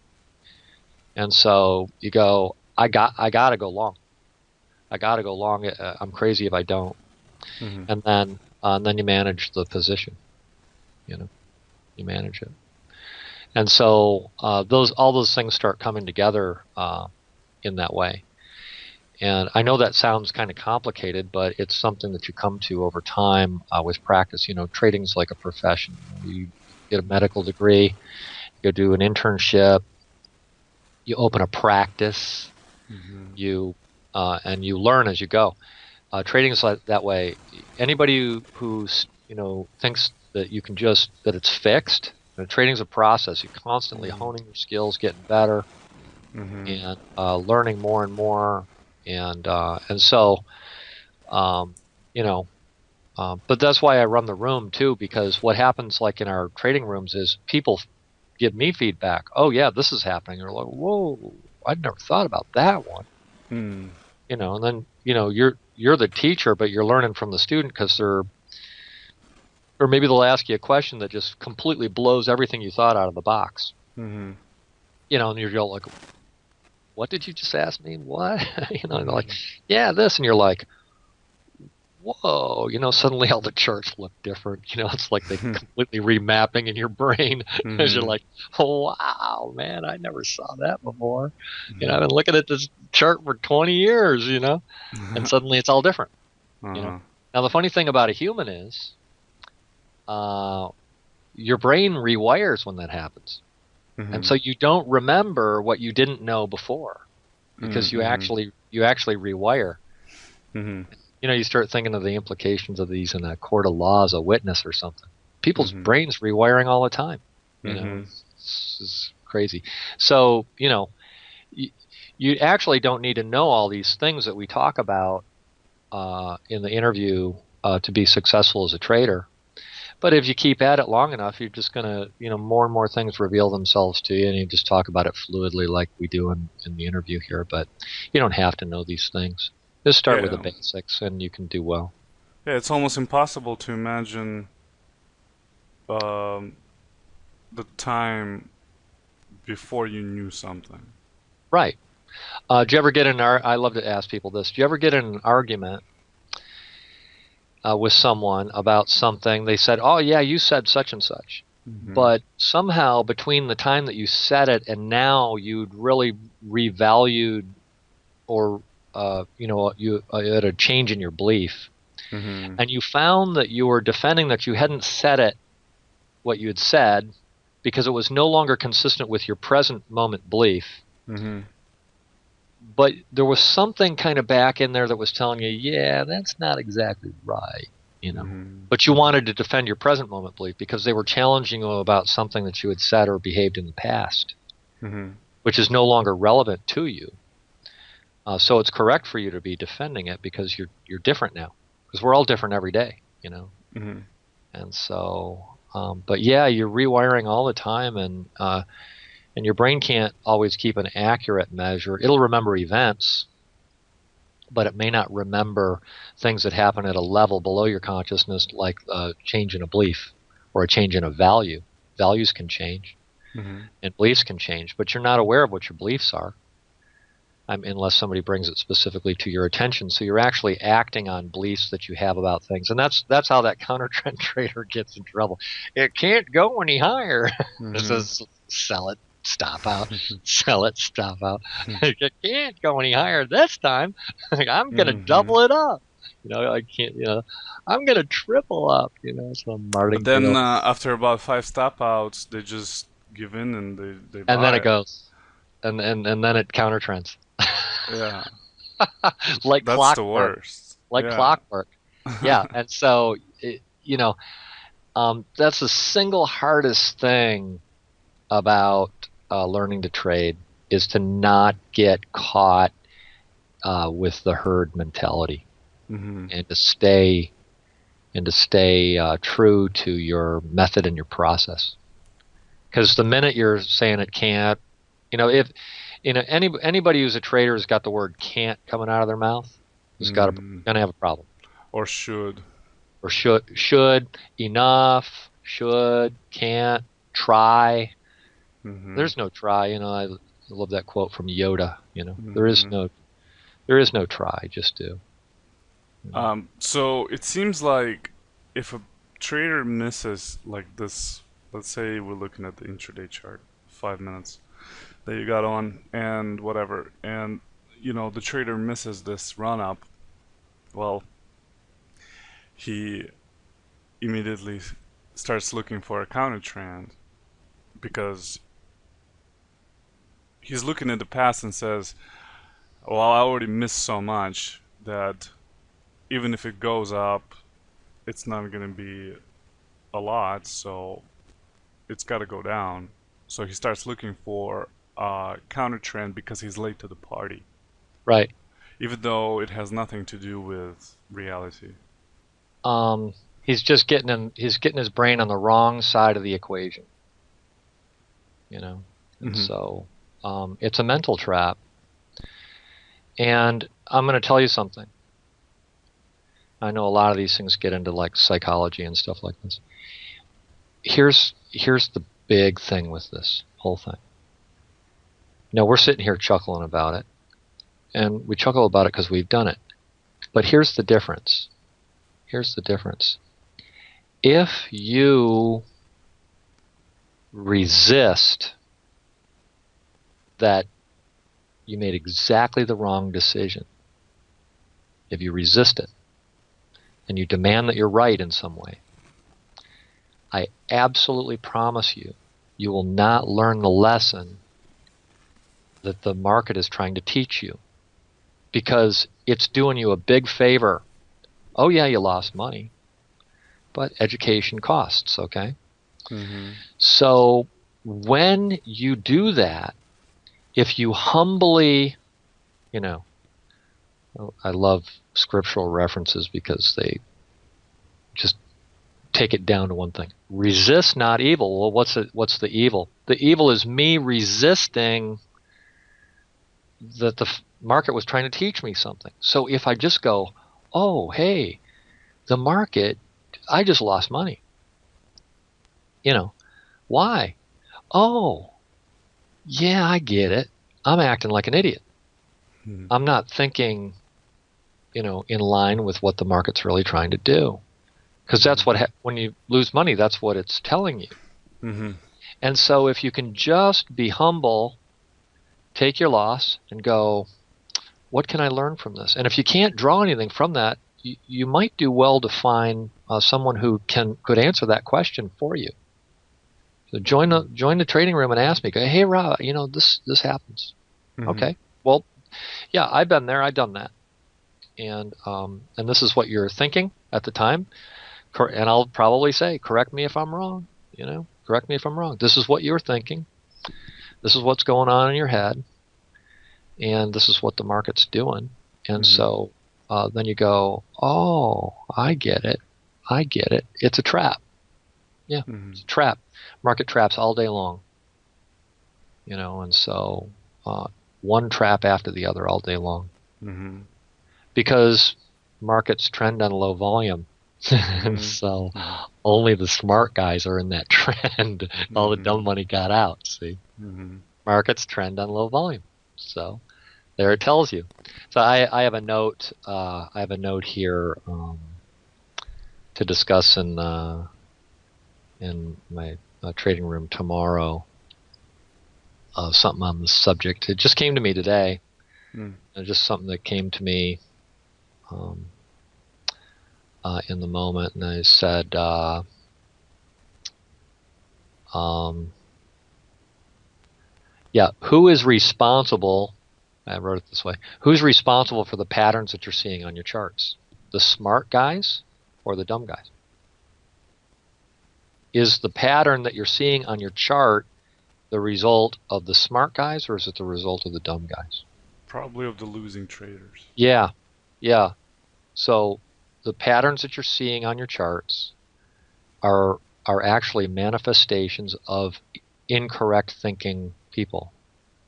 And so you go, I got to go long. I got to go long. I'm crazy if I don't. Mm-hmm. And then you manage the position. You manage it. And so all those things start coming together in that way. And I know that sounds kind of complicated, but it's something that you come to over time with practice. Trading's like a profession. You get a medical degree, you go do an internship, you open a practice, Mm-hmm. and you learn as you go. Trading is like that way. Anybody who thinks that you can that it's fixed. Trading's a process. You're constantly honing your skills, getting better, Mm-hmm. and learning more and more. And so you know. But that's why I run the room too, because what happens like in our trading rooms is people give me feedback. Oh yeah, this is happening. You're like, whoa, I'd never thought about that one. Mm. And then you're the teacher, but you're learning from the student because or maybe they'll ask you a question that just completely blows everything you thought out of the box. Mm-hmm. And you're like, what did you just ask me? What? And they're like, Mm-hmm. yeah, this, and you're like, whoa, suddenly all the charts look different. It's like they completely remapping in your brain as you're Mm-hmm. like, oh, wow, man, I never saw that before. I've Mm-hmm. been looking at this chart for 20 years, and suddenly it's all different, you know. Uh-huh. Now, the funny thing about a human is uh, your brain rewires when that happens. And Mm-hmm. so you don't remember what you didn't know before because Mm-hmm. you actually rewire. Mm-hmm. You start thinking of the implications of these in a court of law as a witness or something. People's Mm-hmm. brains rewiring all the time. Mm-hmm. It's crazy. So, you, you actually don't need to know all these things that we talk about in the interview to be successful as a trader. But if you keep at it long enough, you're just going to, more and more things reveal themselves to you, and you just talk about it fluidly like we do in the interview here. But you don't have to know these things. Just start with the Yeah. basics, and you can do well. Yeah, it's almost impossible to imagine um, the time before you knew something. Right. Do you ever get in I love to ask people this. Do you ever get in an argument with someone about something? They said, "Oh yeah, you said such and such," Hmm. but somehow between the time that you said it and now you'd really revalued, or you had a change in your belief, Hmm. and you found that you were defending that you hadn't said it, what you had said, because it was no longer consistent with your present moment belief. Hmm. But there was something kind of back in there that was telling you, yeah, that's not exactly right. Hmm. But you wanted to defend your present moment belief because they were challenging you about something that you had said or behaved in the past, Hmm. which is no longer relevant to you. So it's correct for you to be defending it because you're different now, because we're all different every day. Hmm. And so, but yeah, you're rewiring all the time, and your brain can't always keep an accurate measure. It'll remember events, but it may not remember things that happen at a level below your consciousness, like a change in a belief or a change in a value. Values can change Hmm. and beliefs can change, but you're not aware of what your beliefs are, unless somebody brings it specifically to your attention. So you're actually acting on beliefs that you have about things, and that's how that counter trend trader gets in trouble. It can't go any higher. It Hmm. says, sell it, stop out, sell it, stop out. It can't go any higher this time. I'm gonna Hmm. double it up. I can't. I'm gonna triple up. Some But then martingale, after about five stop outs, they just give in and they and then it buy. goes, and then it counter trends, Yeah, like that's the clockwork, worst. like Yeah. clockwork. Yeah, and so that's the single hardest thing about learning to trade, is to not get caught with the herd mentality, Hmm. and to stay true to your method and your process. Because the minute you're saying it can't, if anybody who's a trader has got the word "can't" coming out of their mouth, is Mm. gonna have a problem. Or should. Or should, enough, should, can't, try. Hmm. There's no try. I love that quote from Yoda. There is Hmm. no try. Just do. So it seems like if a trader misses like this, let's say we're looking at the intraday chart, 5 minutes that you got on and whatever, and the trader misses this run up, well, he immediately starts looking for a counter trend because he's looking at the past and says, well, I already missed so much that even if it goes up, it's not going to be a lot, so it's got to go down. So he starts looking for a counter trend because he's late to the party, Right. even though it has nothing to do with reality. Um, he's getting his brain on the wrong side of the equation. And Hmm. so it's a mental trap. And I'm going to tell you something. I know a lot of these things get into like psychology and stuff like this. Here's the big thing with this whole thing. Now we're sitting here chuckling about it, and we chuckle about it because we've done it. But here's the difference. Here's the difference. If you resist that you made exactly the wrong decision, if you resist it and you demand that you're right in some way, I absolutely promise you, you will not learn the lesson that the market is trying to teach you, because it's doing you a big favor. Oh, yeah, you lost money, but education costs, okay? Hmm. So when you do that, if you humbly, you know, I love scriptural references because they just take it down to one thing. Resist not evil. Well, what's the evil? The evil is me resisting that the market was trying to teach me something. So if I just go, oh, hey, the market, I just lost money. Why? Oh, yeah, I get it. I'm acting like an idiot. Mm-hmm. I'm not thinking, in line with what the market's really trying to do. Because that's what, when you lose money, that's what it's telling you. Mm-hmm. And so if you can just be humble, take your loss and go, what can I learn from this? And if you can't draw anything from that, you might do well to find someone who could answer that question for you. So join the trading room and ask me, go, hey, Rob, this happens. Mm-hmm. Okay. Well, yeah, I've been there. I've done that. And this is what you're thinking at the time. And I'll probably say, correct me if I'm wrong. Correct me if I'm wrong. This is what you're thinking. This is what's going on in your head. And this is what the market's doing. And so then you go, oh, I get it. I get it. It's a trap. Yeah, it's a trap. Market traps all day long. And so one trap after the other all day long. Mm-hmm. Because markets trend on low volume. And so only the smart guys are in that trend. All the dumb money got out, see? Markets trend on low volume. So there it tells you. So I have a note. I have a note here to discuss in my trading room tomorrow. Something on the subject. It just came to me today. Just something that came to me in the moment, and I said, who is responsible? I wrote it this way. Who's responsible for the patterns that you're seeing on your charts? The smart guys or the dumb guys? Is the pattern that you're seeing on your chart the result of the smart guys, or is it the result of the dumb guys? Probably of the losing traders. Yeah. So the patterns that you're seeing on your charts are actually manifestations of incorrect thinking people.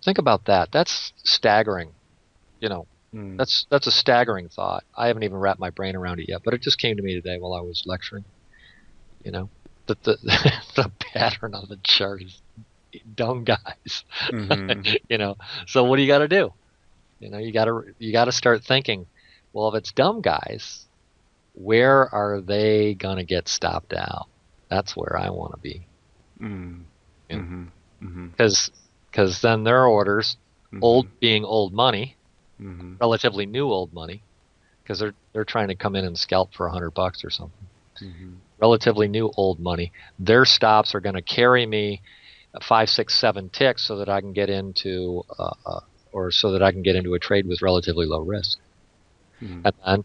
Think about that. That's staggering. That's a staggering thought. I haven't even wrapped my brain around it yet, but it just came to me today while I was lecturing. That the pattern on the chart is dumb guys. So what do you got to do? You got to start thinking, well, if it's dumb guys, where are they gonna get stopped out? That's where I want to be. Because then their orders, being old money, relatively new old money, because they're trying to come in and scalp for $100 or something. Relatively new old money. Their stops are going to carry me 5, 6, 7 ticks so that I can get into a trade with relatively low risk. And then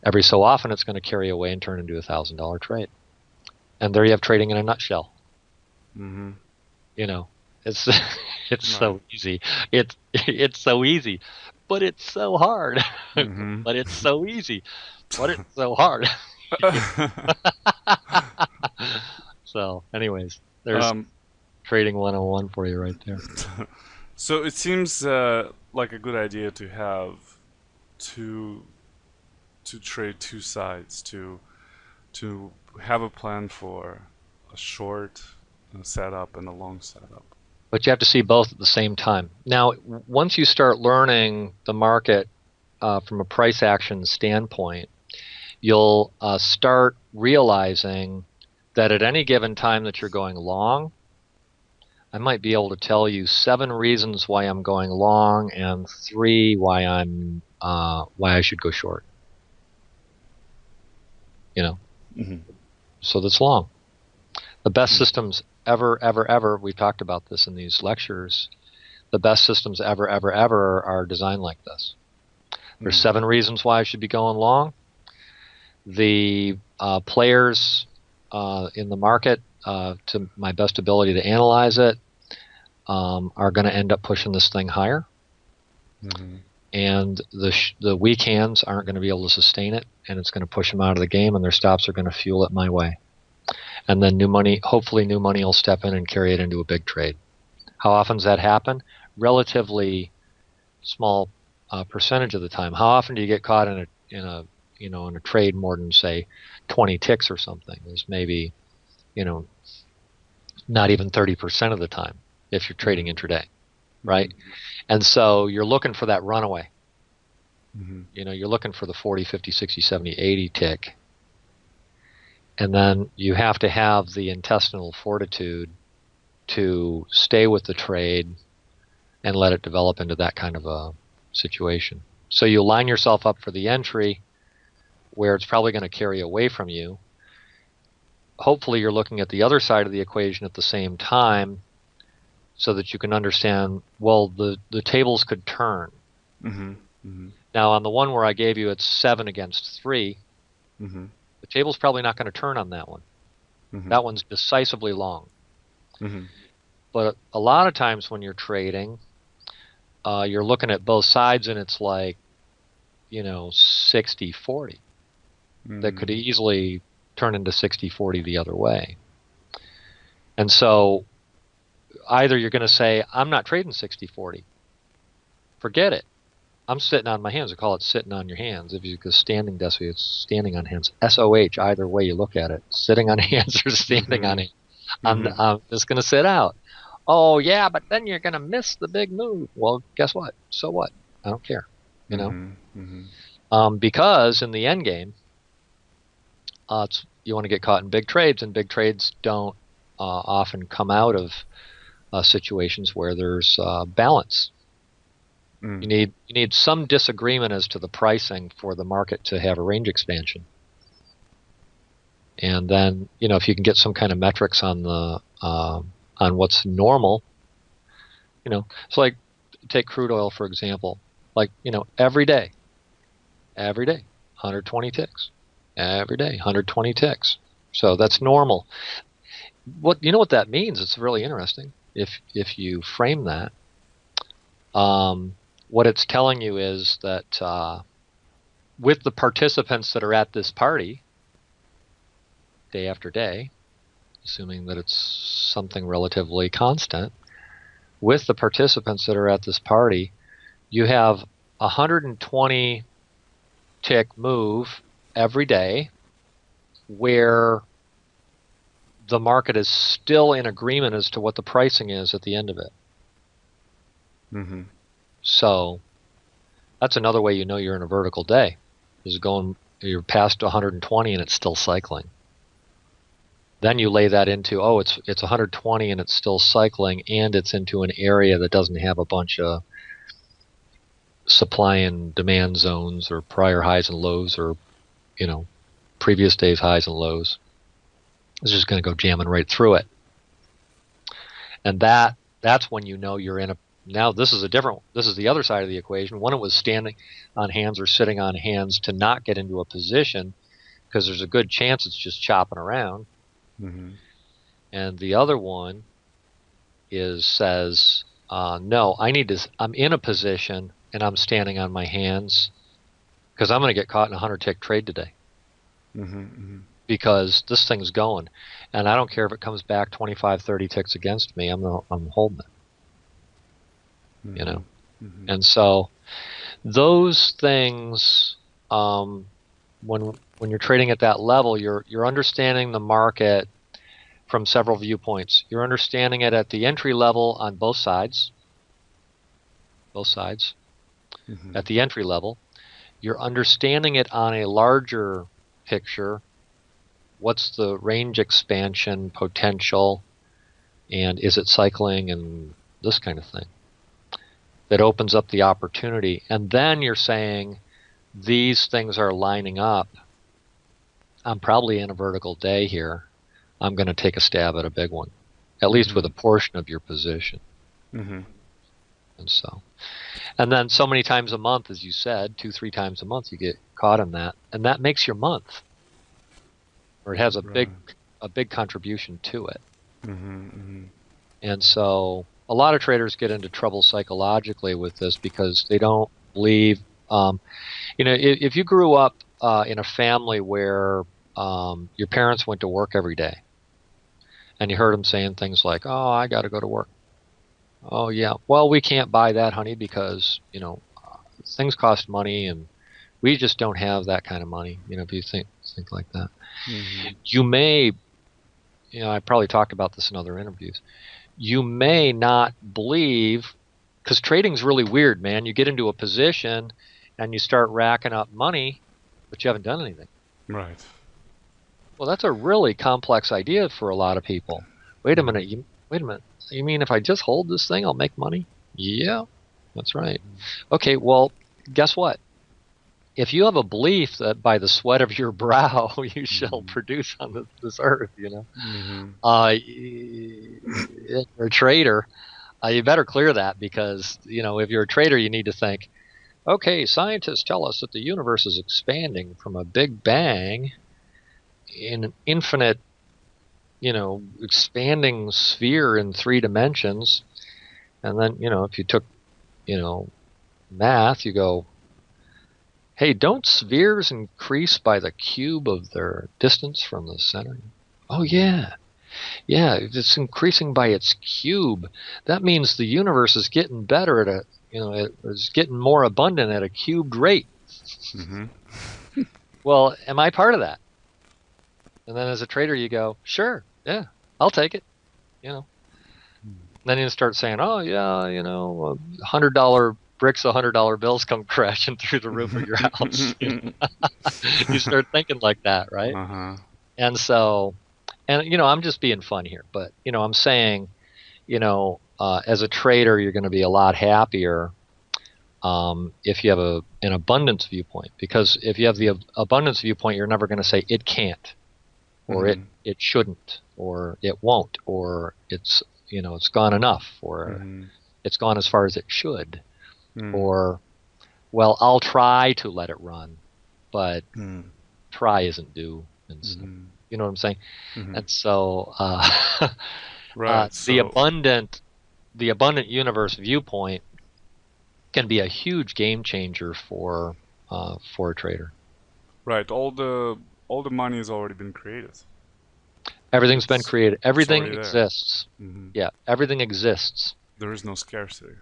every so often it's going to carry away and turn into $1,000 trade. And there you have trading in a nutshell. It's so easy. It's so easy, but it's so hard. But it's so easy, but it's so hard. So, anyways, there's trading 101 for you right there. So it seems like a good idea to have to trade two sides, to have a plan for a short setup and a long setup. But you have to see both at the same time. Now, once you start learning the market from a price action standpoint, you'll start realizing that at any given time that you're going long, I might be able to tell you 7 reasons why I'm going long and 3 why I should go short. So that's long. The best systems ever, we've talked about this in these lectures, the best systems ever are designed like this. There's 7 reasons why I should be going long. The players in the market, to my best ability to analyze it, are going to end up pushing this thing higher. And the weak hands aren't going to be able to sustain it, and it's going to push them out of the game, and their stops are going to fuel it my way. And then hopefully new money will step in and carry it into a big trade. How often does that happen? Relatively small percentage of the time. How often do you get caught in a trade more than, say, 20 ticks or something? There's maybe, not even 30% of the time if you're trading intraday, right? Mm-hmm. And so you're looking for that runaway. Mm-hmm. You're looking for the 40, 50, 60, 70, 80 tick. And then you have to have the intestinal fortitude to stay with the trade and let it develop into that kind of a situation. So you line yourself up for the entry where it's probably going to carry away from you. Hopefully you're looking at the other side of the equation at the same time so that you can understand, well, the tables could turn. Mm-hmm. Mm-hmm. Now, on the one where I gave you, it's 7 against 3. Mm-hmm. The table's probably not going to turn on that one. Mm-hmm. That one's decisively long. Mm-hmm. But a lot of times when you're trading, you're looking at both sides and it's like, 60-40. That could Mm-hmm. easily turn into 60-40 the other way. And so either you're going to say, I'm not trading 60-40. Forget it. I'm sitting on my hands. I call it sitting on your hands. If you go standing desk, it's standing on hands. SOH, either way you look at it. Sitting on hands or standing on it. Mm-hmm. I'm just going to sit out. Oh, yeah, but then you're going to miss the big move. Well, guess what? So what? I don't care. Mm-hmm. Mm-hmm. Because in the end game, you want to get caught in big trades, and big trades don't often come out of situations where there's balance. Mm. You need some disagreement as to the pricing for the market to have a range expansion. And then, if you can get some kind of metrics on the on what's normal, it's like take crude oil for example. Like, every day, 120 ticks. Every day, 120 ticks. So that's normal. What that means? It's really interesting. If you frame that, what it's telling you is that with the participants that are at this party, day after day, assuming that it's something relatively constant, with the participants that are at this party, you have 120 tick move every day where the market is still in agreement as to what the pricing is at the end of it. Mm-hmm. So that's another way you're in a vertical day, is you're past 120 and it's still cycling. Then you lay that into, it's 120 and it's still cycling, and it's into an area that doesn't have a bunch of supply and demand zones or prior highs and lows or, previous day's highs and lows. It's just going to go jamming right through it. And that's when you're in a, now this is the other side of the equation. One, it was standing on hands or sitting on hands to not get into a position because there's a good chance it's just chopping around. Mm-hmm. And the other one says, no, I'm in a position and I'm standing on my hands because I'm going to get caught in a 100 tick trade today. Mm-hmm. Mm-hmm. Because this thing's going, and I don't care if it comes back 25, 30 ticks against me. I'm holding it, Mm-hmm. And so those things, when you're trading at that level, you're understanding the market from several viewpoints. You're understanding it at the entry level on both sides. Mm-hmm. At the entry level, you're understanding it on a larger picture. What's the range expansion potential, and is it cycling, and this kind of thing that opens up the opportunity. And then you're saying these things are lining up. I'm probably in a vertical day here. I'm going to take a stab at a big one, at least with a portion of your position. Mm-hmm. And then so many times a month, as you said, 2-3 times a month, you get caught in that, and that makes your month, or it has a Right. big contribution to it. Mm-hmm. Mm-hmm. And so a lot of traders get into trouble psychologically with this because they don't believe, if you grew up in a family where your parents went to work every day, and you heard them saying things like, "Oh, I got to go to work." "Oh, yeah. Well, we can't buy that, honey, because things cost money, and we just don't have that kind of money." If you think like that, Mm-hmm. you may, I probably talked about this in other interviews. You may not believe, because trading's really weird, man. You get into a position and you start racking up money, but you haven't done anything. Right. Well, that's a really complex idea for a lot of people. Wait a minute. Wait a minute. You mean if I just hold this thing, I'll make money? Yeah, that's right. Okay, well, guess what? If you have a belief that by the sweat of your brow you shall produce on this earth, if you're a trader, you better clear that, because if you're a trader, you need to think, okay, scientists tell us that the universe is expanding from a big bang in an infinite, expanding sphere in 3 dimensions. And then, if you took, math, you go, hey, don't spheres increase by the cube of their distance from the center? Oh, yeah. Yeah, if it's increasing by its cube, that means the universe is getting better at it's getting more abundant at a cubed rate. Well, am I part of that? And then as a trader, you go, sure, yeah, I'll take it. Then you start saying, oh, yeah, $100 bricks, $100 bills come crashing through the roof of your house. You start thinking like that, right? And so, I'm just being fun here, but I'm saying, as a trader, you're going to be a lot happier if you have an abundance viewpoint, because if you have the abundance viewpoint, you're never going to say it can't, or it shouldn't, or it won't, or it's gone enough, or it's gone as far as it should, or, well, I'll try to let it run, but try isn't do. And so, you know what I'm saying? And so, right. The abundant universe viewpoint can be a huge game changer for a trader. Right. All the money has already been created. Everything's been created. Everything exists. Yeah, everything exists. There is no scarcity.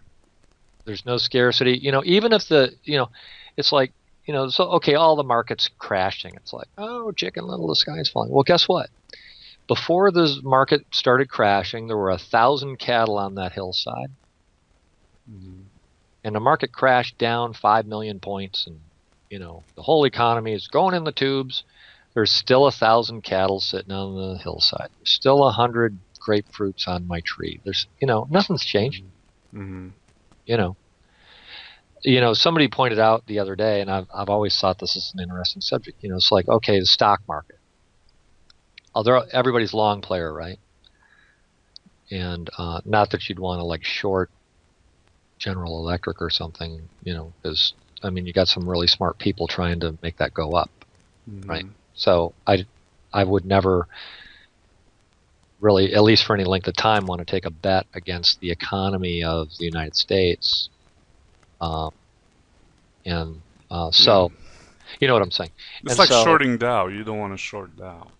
There's no scarcity. Even if it's like, so, okay, all the market's crashing. It's like, oh, Chicken Little, the sky's falling. Well, guess what? Before the market started crashing, there were 1,000 cattle on that hillside. And the market crashed down 5 million points, and, the whole economy is going in the tubes. There's still 1,000 cattle sitting on the hillside. There's still 100 grapefruits on my tree. There's, nothing's changed. Somebody pointed out the other day, and I've always thought this is an interesting subject. It's like, okay, the stock market. Everybody's long player, right? And not that you'd want to like short General Electric or something, because you got some really smart people trying to make that go up, right? So I would never really, at least for any length of time, want to take a bet against the economy of the United States. So you know what I'm saying. It's like shorting Dow. You don't want to short Dow.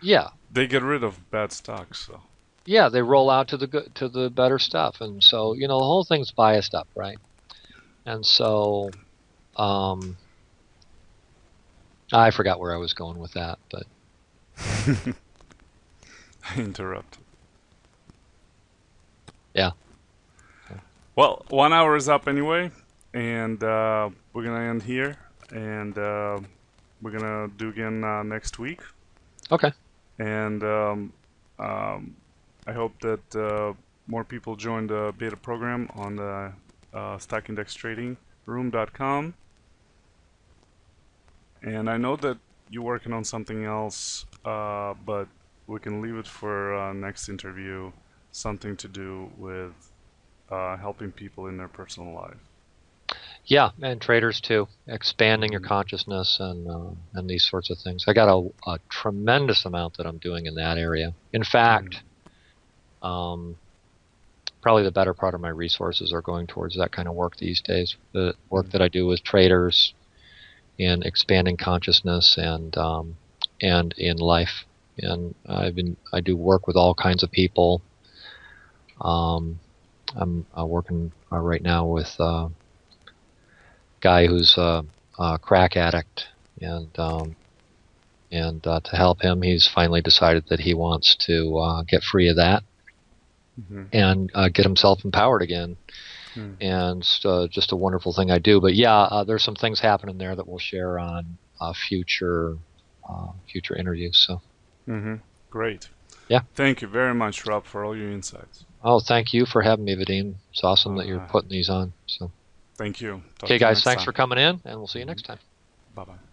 Yeah. They get rid of bad stocks, so. Yeah, they roll out to the better stuff, and so the whole thing's biased up, right? And so, I forgot where I was going with that, but I interrupted. Yeah. Well, 1 hour is up anyway, and we're gonna end here, and we're gonna do again next week. Okay. And I hope that more people join the beta program on the stockindextradingroom.com. And I know that you're working on something else, but we can leave it for next interview, something to do with helping people in their personal life. Yeah, and traders too, expanding your consciousness and these sorts of things. I got a tremendous amount that I'm doing in that area. In fact, probably the better part of my resources are going towards that kind of work these days. The work that I do with traders in expanding consciousness and in life. And I do work with all kinds of people. I'm working right now with a guy who's a crack addict, and And to help him, he's finally decided that he wants to get free of that and get himself empowered again. And just a wonderful thing I do. But yeah, there's some things happening there that we'll share on future interviews. So Great. yeah. Thank you very much, Rob, for all your insights. Oh, thank you for having me, Vadim. It's awesome that you're putting these on. So thank you. Okay, guys, thanks for coming in, and we'll see you next time. Bye-bye.